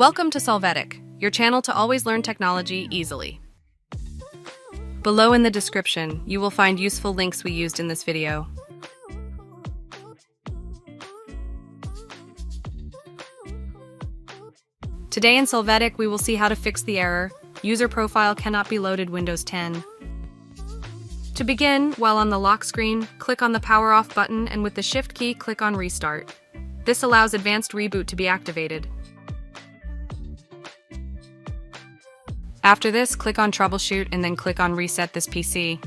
Welcome to Solvetic, your channel to always learn technology easily. Below in the description, you will find useful links we used in this video. Today in Solvetic, we will see how to fix the error, user profile cannot be loaded Windows 10. To begin, while on the lock screen, click on the power off button and with the shift key, click on restart. This allows advanced reboot to be activated. After this, click on troubleshoot and then click on reset this PC.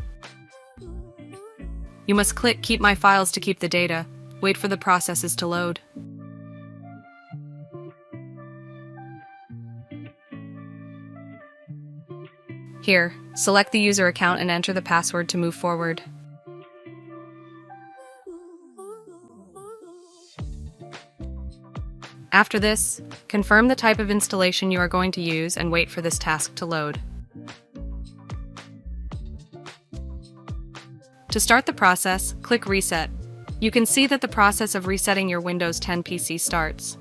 You must click keep my files to keep the data. Wait for the processes to load. Here, select the user account and enter the password to move forward. After this, confirm the type of installation you are going to use and wait for this task to load. To start the process, click Reset. You can see that the process of resetting your Windows 10 PC starts.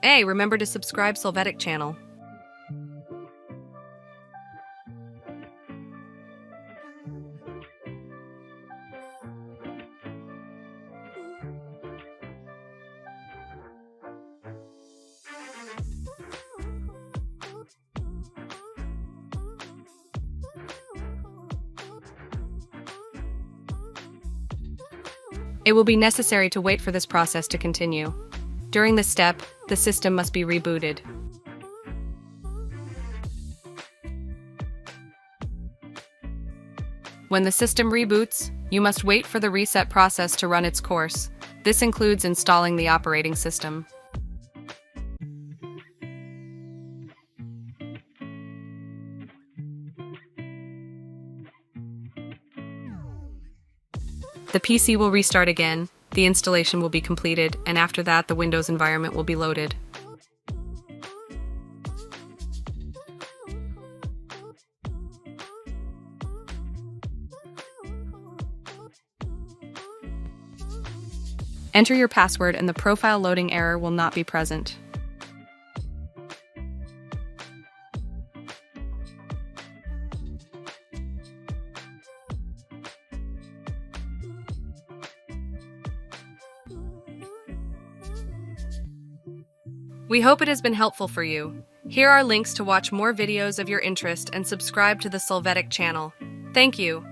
Hey, remember to subscribe Solvetic channel. It will be necessary to wait for this process to continue. During this step, the system must be rebooted. When the system reboots, you must wait for the reset process to run its course. This includes installing the operating system. The PC will restart again, the installation will be completed, and after that the Windows environment will be loaded. Enter your password and the profile loading error will not be present. We hope it has been helpful for you. Here are links to watch more videos of your interest and subscribe to the Solvetic channel. Thank you.